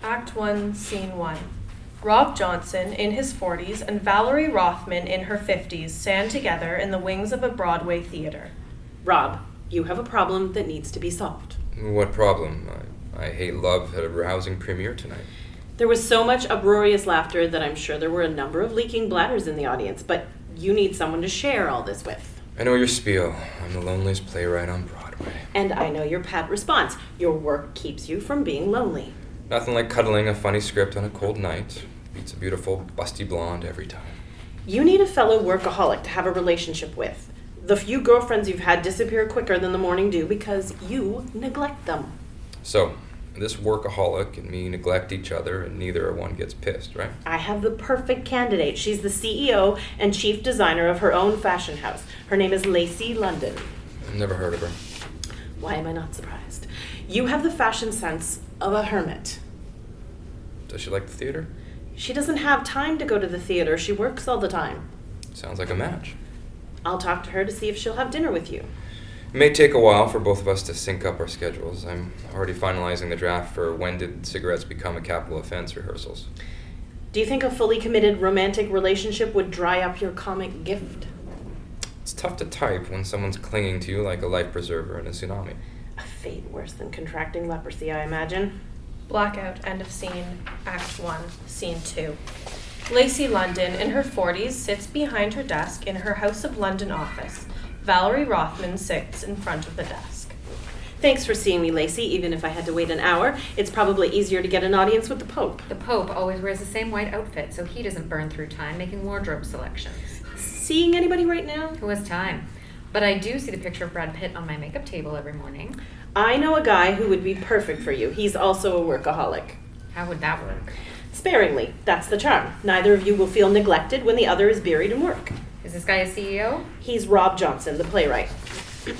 Act 1, Scene 1. Rob Johnson, in his 40s, and Valerie Rothman, in her 50s, stand together in the wings of a Broadway theater. Rob, you have a problem that needs to be solved. What problem? I hate love at a rousing premiere tonight. There was so much uproarious laughter that I'm sure there were a number of leaking bladders in the audience, but you need someone to share all this with. I know your spiel. I'm the loneliest playwright on Broadway. And I know your pat response. Your work keeps you from being lonely. Nothing like cuddling a funny script on a cold night. Beats a beautiful, busty blonde every time. You need a fellow workaholic to have a relationship with. The few girlfriends you've had disappear quicker than the morning dew because you neglect them. So, this workaholic and me neglect each other and neither one gets pissed, right? I have the perfect candidate. She's the CEO and chief designer of her own fashion house. Her name is Lacey London. I've never heard of her. Why am I not surprised? You have the fashion sense of a hermit. Does she like the theater? She doesn't have time to go to the theater. She works all the time. Sounds like a match. I'll talk to her to see if she'll have dinner with you. It may take a while for both of us to sync up our schedules. I'm already finalizing the draft for When Did Cigarettes Become a Capital Offense rehearsals. Do you think a fully committed romantic relationship would dry up your comic gift? It's tough to type when someone's clinging to you like a life preserver in a tsunami. A fate worse than contracting leprosy, I imagine. Blackout, end of scene. Act 1, Scene 2. Lacey London, in her 40s, sits behind her desk in her House of London office. Valerie Rothman sits in front of the desk. Thanks for seeing me, Lacey, even if I had to wait an hour. It's probably easier to get an audience with the Pope. The Pope always wears the same white outfit, so he doesn't burn through time making wardrobe selections. Seeing anybody right now? Who has time? But I do see the picture of Brad Pitt on my makeup table every morning. I know a guy who would be perfect for you. He's also a workaholic. How would that work? Sparingly. That's the charm. Neither of you will feel neglected when the other is buried in work. Is this guy a CEO? He's Rob Johnson, the playwright.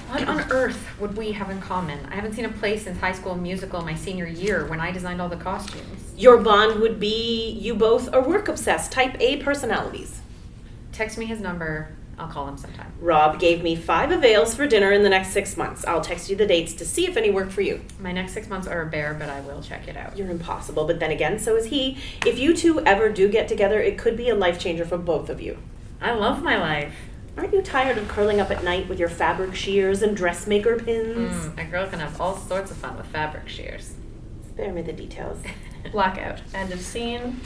What on earth would we have in common? I haven't seen a play since High School Musical my senior year when I designed all the costumes. Your bond would be you both are work-obsessed, type A personalities. Text me his number. I'll call him sometime. Rob gave me 5 avails for dinner in the next 6 months. I'll text you the dates to see if any work for you. My next 6 months are a bear, but I will check it out. You're impossible, but then again, so is he. If you two ever do get together, it could be a life changer for both of you. I love my life. Aren't you tired of curling up at night with your fabric shears and dressmaker pins? A girl can have all sorts of fun with fabric shears. Spare me the details. Blackout, end of scene.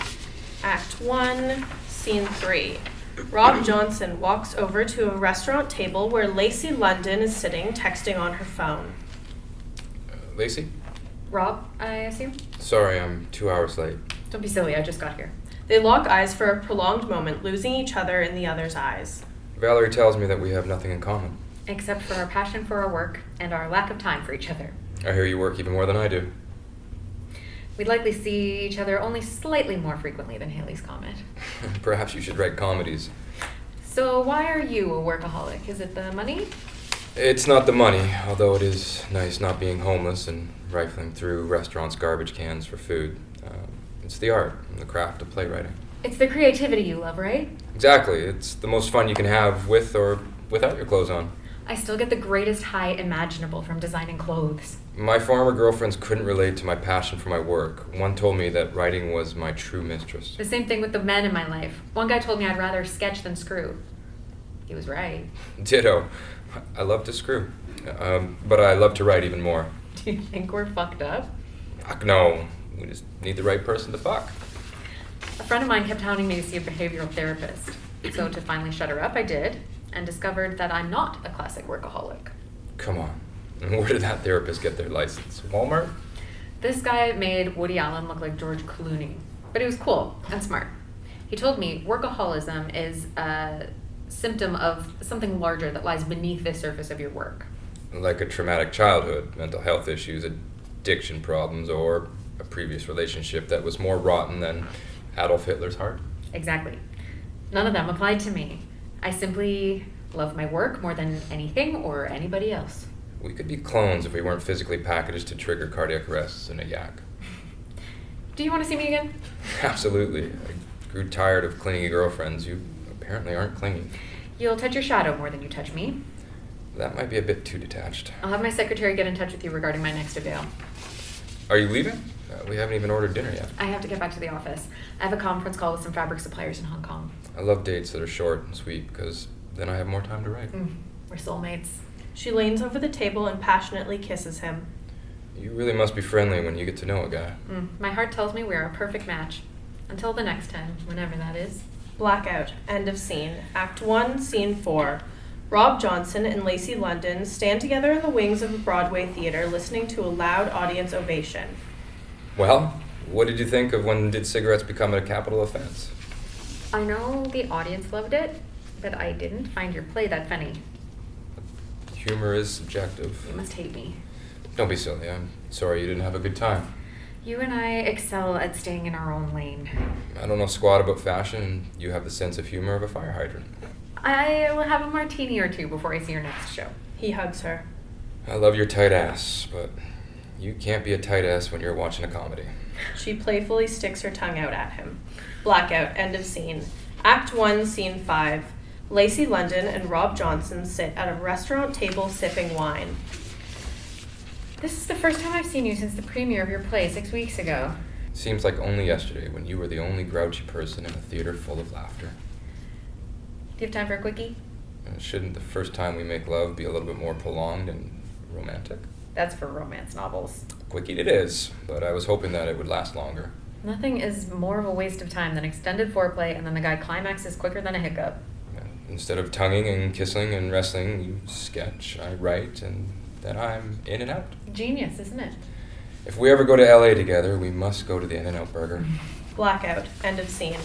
Act 1, Scene 3. Rob Johnson walks over to a restaurant table where Lacey London is sitting, texting on her phone. Lacey? Rob, I assume? Sorry, I'm 2 hours late. Don't be silly, I just got here. They lock eyes for a prolonged moment, losing each other in the other's eyes. Valerie tells me that we have nothing in common. Except for our passion for our work and our lack of time for each other. I hear you work even more than I do. We'd likely see each other only slightly more frequently than Haley's Comet. Perhaps you should write comedies. So why are you a workaholic? Is it the money? It's not the money, although it is nice not being homeless and rifling through restaurants' garbage cans for food. It's the art and the craft of playwriting. It's the creativity you love, right? Exactly. It's the most fun you can have with or without your clothes on. I still get the greatest high imaginable from designing clothes. My former girlfriends couldn't relate to my passion for my work. One told me that writing was my true mistress. The same thing with the men in my life. One guy told me I'd rather sketch than screw. He was right. Ditto. I love to screw. But I love to write even more. Do you think we're fucked up? Fuck no. We just need the right person to fuck. A friend of mine kept hounding me to see a behavioral therapist. So to finally shut her up, I did, and discovered that I'm not a classic workaholic. Come on. Where did that therapist get their license? Walmart? This guy made Woody Allen look like George Clooney, but he was cool and smart. He told me workaholism is a symptom of something larger that lies beneath the surface of your work. Like a traumatic childhood, mental health issues, addiction problems, or a previous relationship that was more rotten than Adolf Hitler's heart. Exactly. None of them applied to me. I simply love my work more than anything or anybody else. We could be clones if we weren't physically packaged to trigger cardiac arrests in a yak. Do you want to see me again? Absolutely. I grew tired of clingy girlfriends. You apparently aren't clingy. You'll touch your shadow more than you touch me. That might be a bit too detached. I'll have my secretary get in touch with you regarding my next avail. Are you leaving? We haven't even ordered dinner yet. I have to get back to the office. I have a conference call with some fabric suppliers in Hong Kong. I love dates that are short and sweet because then I have more time to write. We're soulmates. She leans over the table and passionately kisses him. You really must be friendly when you get to know a guy. My heart tells me we're a perfect match. Until the next time, whenever that is. Blackout. End of scene. Act 1, Scene 4. Rob Johnson and Lacey London stand together in the wings of a Broadway theater listening to a loud audience ovation. Well, what did you think of When Did Cigarettes Become a Capital Offense? I know the audience loved it, but I didn't find your play that funny. Humor is subjective. You must hate me. Don't be silly. I'm sorry you didn't have a good time. You and I excel at staying in our own lane. I don't know squat about fashion, and you have the sense of humor of a fire hydrant. I will have a martini or two before I see your next show. He hugs her. I love your tight ass, but you can't be a tight ass when you're watching a comedy. She playfully sticks her tongue out at him. Blackout. End of scene. Act 1, Scene 5. Lacey London and Rob Johnson sit at a restaurant table sipping wine. This is the first time I've seen you since the premiere of your play 6 weeks ago. Seems like only yesterday when you were the only grouchy person in a theater full of laughter. Do you have time for a quickie? Shouldn't the first time we make love be a little bit more prolonged and romantic? That's for romance novels. Quickie it is, but I was hoping that it would last longer. Nothing is more of a waste of time than extended foreplay and then the guy climaxes quicker than a hiccup. Instead of tonguing and kissing and wrestling, you sketch, I write, and then I'm in and out. Genius, isn't it? If we ever go to LA together, we must go to the In-N-Out Burger. Blackout. End of scene.